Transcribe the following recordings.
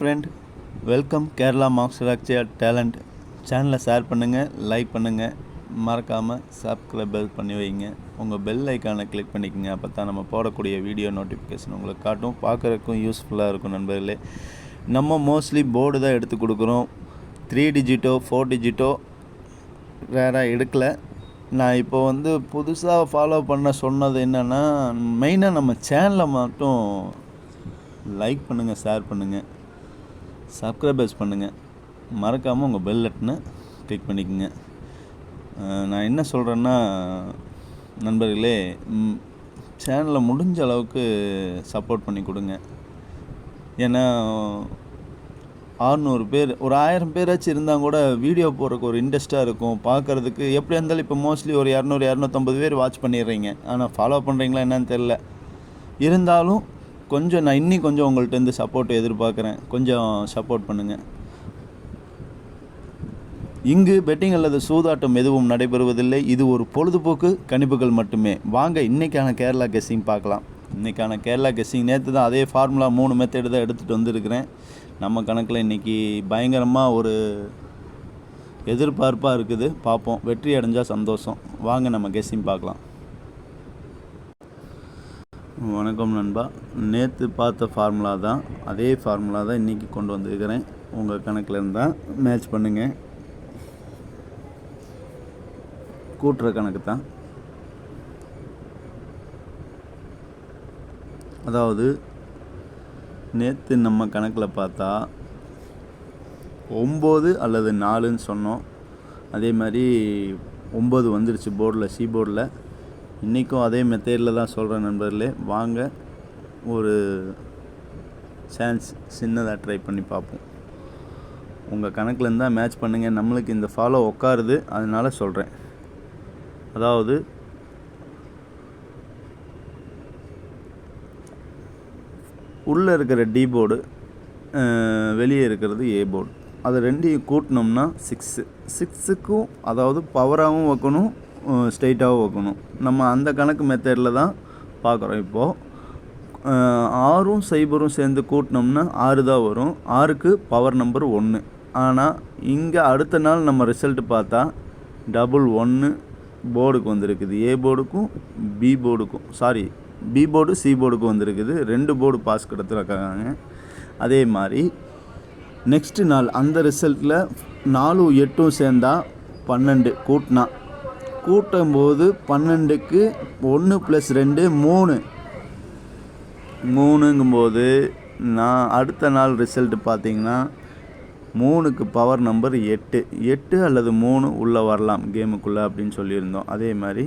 Friend, welcome Kerala மார்க்ஸ்ராக்சர் talent சேனலை share பண்ணுங்கள், like பண்ணுங்கள், மறக்காமல் சப்ஸ்கிரைப் பண்ணி வைங்க. உங்கள் பெல் ஐக்கானை கிளிக் பண்ணிக்கோங்க. அப்போ தான் நம்ம போடக்கூடிய வீடியோ நோட்டிஃபிகேஷன் உங்களுக்கு காட்டும். பார்க்குறதுக்கும் யூஸ்ஃபுல்லாக இருக்கும் நண்பர்களே. நம்ம மோஸ்ட்லி போர்டு தான் எடுத்து கொடுக்குறோம். 3 டிஜிட்டோ 4 டிஜிட்டோ வேறு எடுக்கலை. நான் இப்போ புதுசாக ஃபாலோ பண்ண சொன்னது என்னென்னா, மெயினாக நம்ம சேனலை மட்டும் லைக் பண்ணுங்கள், ஷேர் பண்ணுங்கள், சப்ஸ்கிரைபர்ஸ் பண்ணுங்கள், மறக்காமல் உங்கள் பெல் பட்டனை கிளிக் பண்ணிக்கோங்க. நான் என்ன சொல்கிறேன்னா நண்பர்களே, சேனலை முடிஞ்ச அளவுக்கு சப்போர்ட் பண்ணி கொடுங்க. ஏன்னா 600 பேர், ஒரு 1000 பேராச்சும் இருந்தால் கூட வீடியோ போடுறதுக்கு ஒரு இன்ட்ரெஸ்ட்டாக இருக்கும். பார்க்குறதுக்கு எப்படியா இருந்தாலும் இப்போ மோஸ்ட்லி ஒரு 200-250 பேர் வாட்ச் பண்ணிடுறீங்க. ஆனால் ஃபாலோ பண்ணுறீங்களா என்னன்னு தெரில. இருந்தாலும் கொஞ்சம் நான் இன்னும் கொஞ்சம் உங்கள்கிட்ட சப்போர்ட் எதிர்பார்க்குறேன். கொஞ்சம் சப்போர்ட் பண்ணுங்கள். இங்கு பெட்டிங் அல்லது சூதாட்டம் எதுவும் நடைபெறுவதில்லை. இது ஒரு பொழுதுபோக்கு கணிப்புகள் மட்டுமே. வாங்க இன்றைக்கான கேரளா கெஸ்ஸிங் பார்க்கலாம். இன்றைக்கான கேரளா கெஸ்ஸிங் நேற்று தான் அதே ஃபார்முலா 3 மெத்தேடு தான் எடுத்துகிட்டு வந்திருக்கிறேன். நம்ம கணக்கில் இன்றைக்கி பயங்கரமாக ஒரு எதிர்பார்ப்பாக இருக்குது. பார்ப்போம், வெற்றி அடைஞ்சால் சந்தோஷம். வாங்க நம்ம கெஸ்ஸிங் பார்க்கலாம். வணக்கம் நண்பா. நேற்று பார்த்த ஃபார்முலா தான், அதே ஃபார்முலா தான் இன்றைக்கி கொண்டு வந்திருக்கிறேன். உங்கள் கணக்கில் இருந்தால் மேட்ச் பண்ணுங்கள். கூட்டுற கணக்கு தான். அதாவது நேற்று நம்ம கணக்கில் பார்த்தா 9 அல்லது 4ன்னு சொன்னோம். அதே மாதிரி 9 வந்துருச்சு போர்டில், சி போர்டில். இன்றைக்கும் அதே மெத்தேடில் தான் சொல்கிறேன் நண்பர்களே. வாங்க ஒரு சான்ஸ் சின்னதாக ட்ரை பண்ணி பார்ப்போம். உங்கள் கணக்கில் இருந்தால் மேட்ச் பண்ணுங்கள். நம்மளுக்கு இந்த ஃபாலோ உட்காருது, அதனால் சொல்கிறேன். அதாவது உள்ளே இருக்கிற டி போர்டு, வெளியே இருக்கிறது ஏ போர்டு, அது ரெண்டையும் கூட்டினோம்னா 6க்கும் அதாவது பவராகவும் வைக்கணும், ஸ்ட்ரைட்டாகவும் வைக்கணும். நம்ம அந்த கணக்கு மெத்தடில் தான் பார்க்குறோம். இப்போது 6ம் 0ம் சேர்ந்து கூட்டினோம்னா 6 தான் வரும். 6க்கு பவர் நம்பர் 1. ஆனால் இங்கே அடுத்த நாள் நம்ம ரிசல்ட்டு பார்த்தா 1 போர்டுக்கு வந்திருக்குது. ஏ போர்டுக்கும் பி போர்டுக்கும், பி போர்டு சி போர்டுக்கு வந்திருக்குது. 2 போர்டு பாஸ் கொடுத்துருக்காங்க. அதே மாதிரி நெக்ஸ்ட்டு நாள் அந்த ரிசல்ட்டில் 4 8 சேர்ந்தா 12 கூட்டும்போது 12க்கு 1 + 2 3ங்கும்போது நான் அடுத்த நாள் ரிசல்ட்டு பார்த்திங்கன்னா 3க்கு பவர் நம்பர் 8 அல்லது 3 உள்ளே வரலாம் கேமுக்குள்ளே அப்படின்னு சொல்லியிருந்தோம். அதே மாதிரி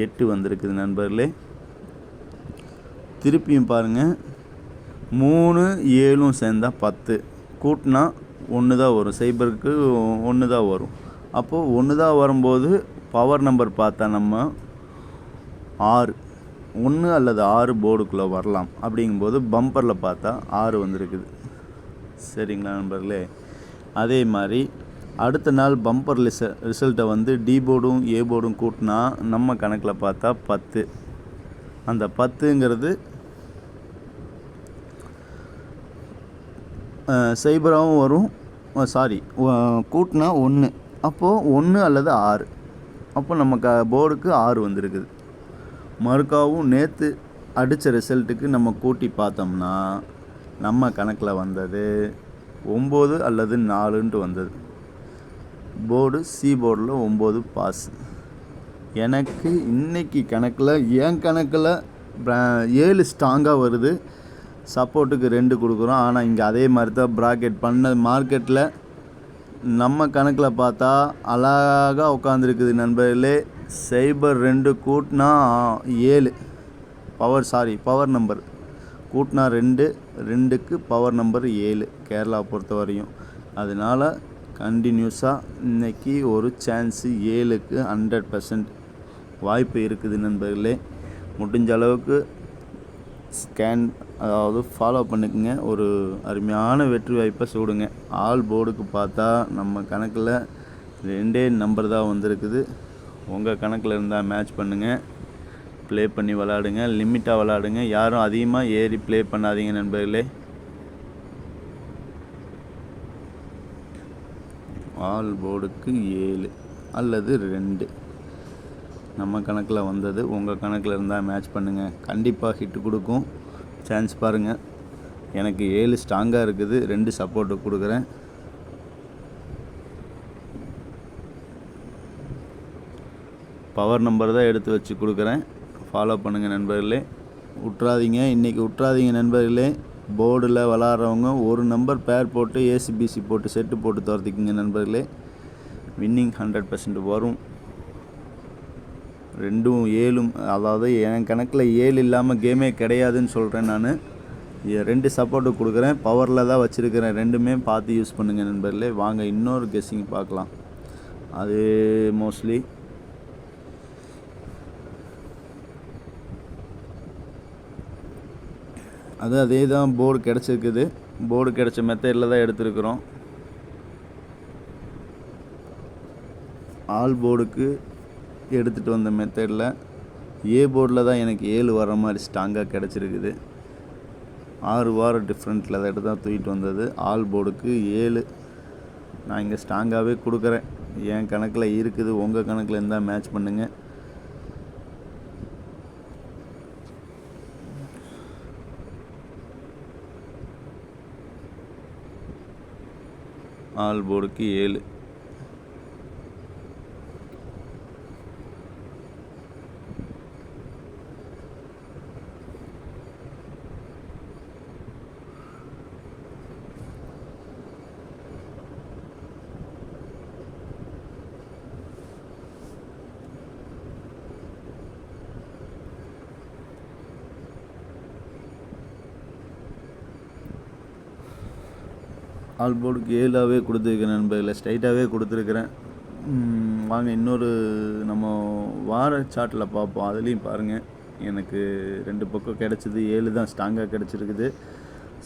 8 வந்திருக்குது நண்பர்களே. திருப்பியும் பாருங்கள், 3 7 சேர்ந்தா 10 கூட்டினா 1 தான் வரும். 0க்கு 1 தான் வரும். அப்போது 1 தான் வரும்போது பவர் நம்பர் பார்த்தா நம்ம 6, 1 அல்லது 6 போர்டுக்குள்ளே வரலாம். அப்படிங்கும்போது பம்பரில் பார்த்தா 6 வந்திருக்குது. சரிங்களா நண்பர்களே. அதே மாதிரி அடுத்த நாள் பம்பர் ரிசல்ட்டை டி போர்டும் ஏ போர்டும் கூட்டினா நம்ம கணக்கில் பார்த்தா 10. அந்த 10ங்கிறது 0 வரும். கூட்டினா 1, அப்போது 1 அல்லது 6, அப்போ நம்ம போர்டுக்கு 6 வந்திருக்குது. மறுக்காவும் நேற்று அடித்த ரிசல்ட்டுக்கு நம்ம கூட்டி பார்த்தோம்னா நம்ம கணக்கில் வந்தது 9 அல்லது 4ன்ட்டு வந்தது. போர்டு சி போர்டில் 9 பாஸ். எனக்கு இன்றைக்கி கணக்கில், என் கணக்கில் 7 ஸ்ட்ராங்காக வருது. சப்போர்ட்டுக்கு 2 கொடுக்குறோம். ஆனால் இங்கே அதே மாதிரி தான் ப்ராக்கெட் பண்ண மார்க்கெட்டில் நம்ம கணக்கில் பார்த்தா அழகாக உட்காந்துருக்குது நண்பர்களே. 02 கூட்டினா 7 பவர் நம்பர் கூட்டினா 2க்கு பவர் நம்பர் 7 கேரளா பொறுத்த வரையும். அதனால் கண்டினியூஸாக இன்றைக்கி ஒரு சான்ஸு 7க்கு 100% வாய்ப்பு இருக்குது நண்பர்களே. முடிஞ்ச அளவுக்கு அதாவது ஃபாலோ பண்ணிக்கோங்க. ஒரு அருமையான வெற்றி வாய்ப்பை சூடுங்க. ஆல் போர்டுக்கு பார்த்தா நம்ம கணக்கில் 2 நம்பர் தான் வந்திருக்குது. உங்கள் கணக்கில் இருந்தால் மேட்ச் பண்ணுங்கள், ப்ளே பண்ணி விளாடுங்க, லிமிட்டாக விளாடுங்க. யாரும் அதிகமாக ஏறி ப்ளே பண்ணாதீங்க நண்பர்களே. ஆல் போர்டுக்கு 7 அல்லது 2 நம்ம கணக்கில் வந்தது. உங்கள் கணக்கில் இருந்தால் மேட்ச் பண்ணுங்கள், கண்டிப்பாக ஹிட்டு கொடுக்கும். சான்ஸ் பாருங்கள். எனக்கு 7 ஸ்ட்ராங்காக இருக்குது, 2 சப்போர்ட்டு கொடுக்குறேன். பவர் நம்பர் தான் எடுத்து வச்சு கொடுக்குறேன். ஃபாலோ பண்ணுங்கள் நண்பர்களே, விட்றாதீங்க. இன்றைக்கி விட்றாதீங்க நண்பர்களே. போர்டில் விளாட்றவங்க ஒரு நம்பர் பேர் போட்டு ஏசிபிசி போட்டு செட்டு போட்டு துரத்திக்கிங்க நண்பர்களே. வின்னிங் 100% வரும். 2ம் 7ம், அதாவது என் கணக்கில் 7 இல்லாமல் கேமே கிடையாதுன்னு சொல்கிறேன். நான் 2 சப்போர்ட்டு கொடுக்குறேன். பவரில் தான் வச்சுருக்கிறேன். 2மே பார்த்து யூஸ் பண்ணுங்கள் நண்பர்களே. வாங்க இன்னொரு கெஸ்ஸிங் பார்க்கலாம். அது மோஸ்ட்லி அதே தான் போர்டு கிடச்சிருக்குது. போர்டு கிடச்ச மெத்தடில் தான் எடுத்துருக்குறோம். ஆல் போர்டுக்கு எடுத்துகிட்டு வந்த மெத்தடில் ஏ போர்டில் தான் எனக்கு 7 வர மாதிரி ஸ்ட்ராங்காக கிடச்சிருக்குது. 6 வாரம் டிஃப்ரெண்ட்டில் தான் எடுத்து தான் தூக்கிட்டு வந்தது. ஆல் போர்டுக்கு 7 நான் இங்கே ஸ்ட்ராங்காகவே கொடுக்குறேன். என் கணக்கில் இருக்குது, உங்கள் கணக்கில் இருந்தால் மேட்ச் பண்ணுங்கள். ஆல் போர்டுக்கு 7. ஆல் போர்டுக்கு 7ஆகவே கொடுத்துருக்கிறேன் நண்பர்களே, ஸ்ட்ரைட்டாகவே கொடுத்துருக்குறேன். வாங்க இன்னொரு நம்ம வார சார்ட்டில் பார்ப்போம். அதுலேயும் பாருங்கள், எனக்கு 2 பக்கம் கிடச்சிது. 7 தான் ஸ்ட்ராங்காக கிடச்சிருக்குது.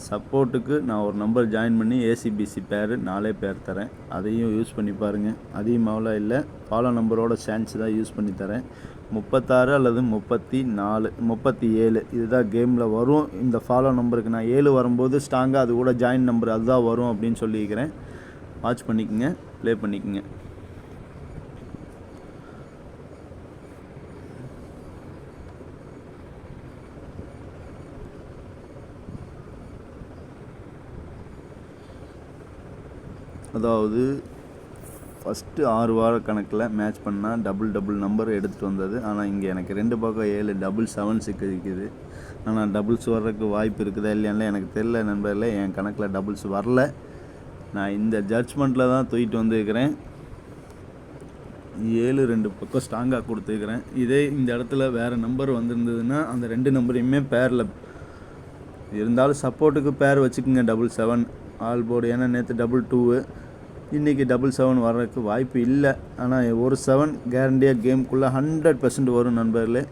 சப்போர்ட்டுக்கு நான் ஒரு நம்பர் ஜாயின் பண்ணி ஏசிபிசி பேர் 4 பேர் தரேன். அதையும் யூஸ் பண்ணி பாருங்கள். அதிகமாகலாம் இல்லை, ஃபாலோ நம்பரோட சான்ஸ் தான் யூஸ் பண்ணி தரேன். 36 அல்லது 34, 37 இதுதான் கேமில் வரும். இந்த ஃபாலோ நம்பருக்கு நான் 7 வரும்போது ஸ்ட்ராங்காக அது கூட ஜாயின் நம்பர் அதுதான் வரும் அப்படின்னு சொல்லியிருக்கிறேன். வாட்ச் பண்ணிக்கோங்க, ப்ளே பண்ணிக்கோங்க. அதாவது ஃபஸ்ட்டு 6 வார கணக்கில் மேட்ச் பண்ணால் டபுள் நம்பர் எடுத்துகிட்டு வந்தது. ஆனால் இங்கே எனக்கு 2 பக்கம் 7 டபுள் 7 இருக்குது. ஆனால் டபுள்ஸ் வர்றதுக்கு வாய்ப்பு இருக்குதா இல்லையான்னு எனக்கு தெரியல நண்பர்களே. என் கணக்கில் டபுள்ஸ் வரல. நான் இந்த ஜட்ஜ்மெண்ட்டில் தான் தூக்கிட்டு வந்துருக்கிறேன். 7 2 பக்கம் ஸ்ட்ராங்காக கொடுத்துருக்குறேன். இதே இந்த இடத்துல வேறு நம்பர் வந்திருந்ததுன்னா அந்த 2 நம்பரையுமே பேரில் இருந்தாலும் சப்போர்ட்டுக்கு பேர் வச்சுக்கோங்க. 7 ஆல் போர்டு. ஏன்னா நேற்று 2 இன்றைக்கி 7 வர்றதுக்கு வாய்ப்பு இல்லை. ஆனால் ஒரு 7 கேரண்டியாக கேமுக்குள்ளே 100% வரும் நண்பர்களே.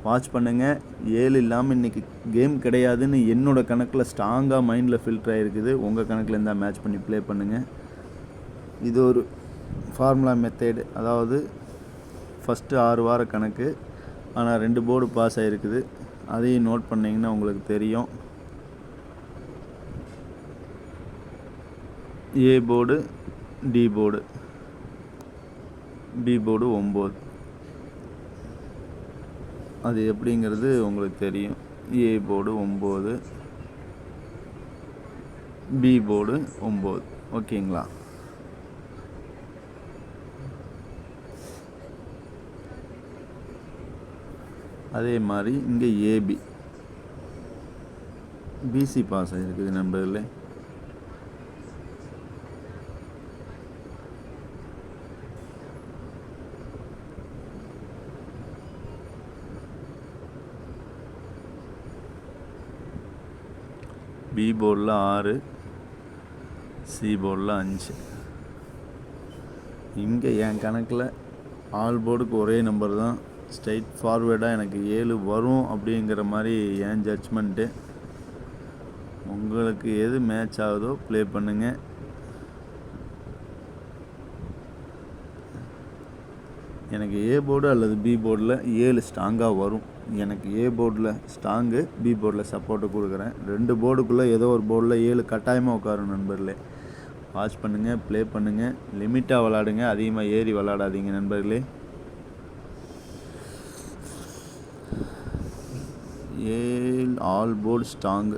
வாட்ச் பண்ணுங்கள். 7 இல்லாமல் இன்றைக்கி கேம் கிடையாதுன்னு என்னோடய கணக்கில் ஸ்ட்ராங்காக மைண்டில் ஃபில்டர் ஆகிருக்குது. உங்கள் கணக்கில் இருந்தால் மேட்ச் பண்ணி ப்ளே பண்ணுங்கள். இது ஒரு ஃபார்முலா மெத்தேடு. அதாவது ஃபஸ்ட்டு 6 வார கணக்கு, ஆனால் 2 போர்டு பாஸ் ஆகிருக்குது. அதையும் நோட் பண்ணிங்கன்னா உங்களுக்கு தெரியும். A board, D board, B board 9. அது எப்படிங்கிறது உங்களுக்கு தெரியும். A board 9, B board 9. ஓகேங்களா? அதே மாதிரி இங்கே ஏபி, பிசி பாஸ் ஆகிருக்குது நண்பர்களே. பி போர்டில் 6, சி போர்டில் 5. இங்கே என் கணக்கில் ஆல் போர்டுக்கு ஒரே நம்பர் தான். ஸ்ட்ரைட் ஃபார்வேர்டாக எனக்கு 7 வரும் அப்படிங்கிற மாதிரி என் ஜட்ஜ்மெண்ட்டு. உங்களுக்கு எது மேட்ச் ஆகுதோ ப்ளே பண்ணுங்கள். எனக்கு ஏ போர்டு அல்லது பி போர்டில் 7 ஸ்ட்ராங்காக வரும். எனக்கு ஏ போர்டில் ஸ்ட்ராங்கு, பி போர்டில் சப்போர்ட்டு கொடுக்குறேன். 2 போர்டுக்குள்ளே ஏதோ ஒரு போர்டில் 7 கட்டாயமாக உட்காரும் நண்பர்களே. வாட்ச் பண்ணுங்கள், ப்ளே பண்ணுங்கள், லிமிட்டாக விளாடுங்க, அதிகமாக ஏறி விளாடாதீங்க நண்பர்களே. All board strong.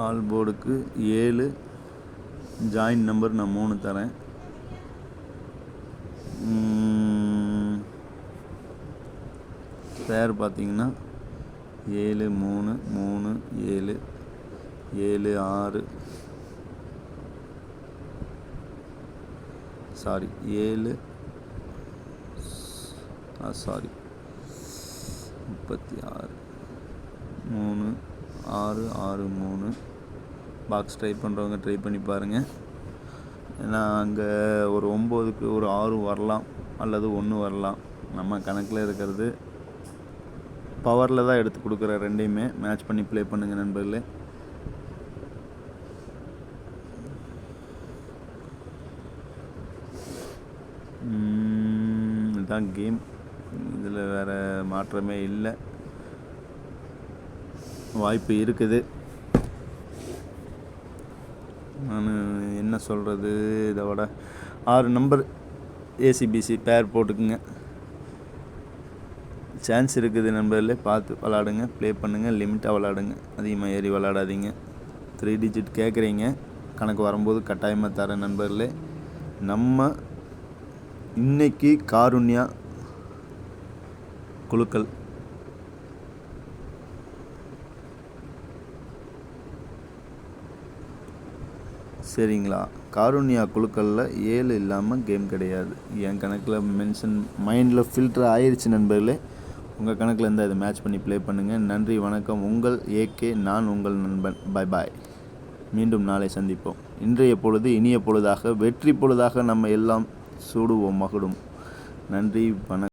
ஆல் போர்டுக்கு 7 ஜாயின் நம்பர் நான் 3 தரேன். பேர் பார்த்தீங்கன்னா 7 3 3 7 7 6 சாரி 7 சாரி 36 3 6 6 3. பாக்ஸ் ட்ரை பண்ணுறவங்க ட்ரை பண்ணி பாருங்கள். ஏன்னா அங்கே ஒரு 9க்கு ஒரு 6 வரலாம் அல்லது 1 வரலாம். நம்ம கணக்கில் இருக்கிறது பவரில் தான் எடுத்து கொடுக்குற ரெண்டையுமே மேட்ச் பண்ணி ப்ளே பண்ணுங்கள் நண்பர்களே. இதுதான் கேம், இதில் வேறு மாற்றமே இல்லை. வாய்ப்பு இருக்குது. நான் என்ன சொல்கிறது, இதை விட 6 நம்பர் ஏசிபிசி பேர் போட்டுக்குங்க. சான்ஸ் இருக்குது நண்பர்களே, பார்த்து விளாடுங்க, ப்ளே பண்ணுங்கள், லிமிட்டாக விளாடுங்க, அதிகமாக ஏறி விளாடாதீங்க. 3 டிஜிட் கேட்குறீங்க, கணக்கு வரும்போது கட்டாயமாக தரேன் நண்பர்களே. நம்ம இன்னைக்கு காருண்யா குழுக்கள் சரிங்களா, காருண்யா குழுக்களில் 7 இல்லாமல் கேம் கிடையாது. என் கணக்கில் மென்ஷன் மைண்டில் ஃபில்டர் ஆயிடுச்சு நண்பர்களே. உங்கள் கணக்கில் இருந்தால் இதை மேட்ச் பண்ணி ப்ளே பண்ணுங்கள். நன்றி, வணக்கம். உங்கள் ஏகே, நான் உங்கள் நண்பன். பாய் பாய். மீண்டும் நாளை சந்திப்போம். இன்றைய பொழுது இனிய பொழுதாக, வெற்றி பொழுதாக நம்ம எல்லாம் சூடுவோம், மகிழும். நன்றி, வணக்கம்.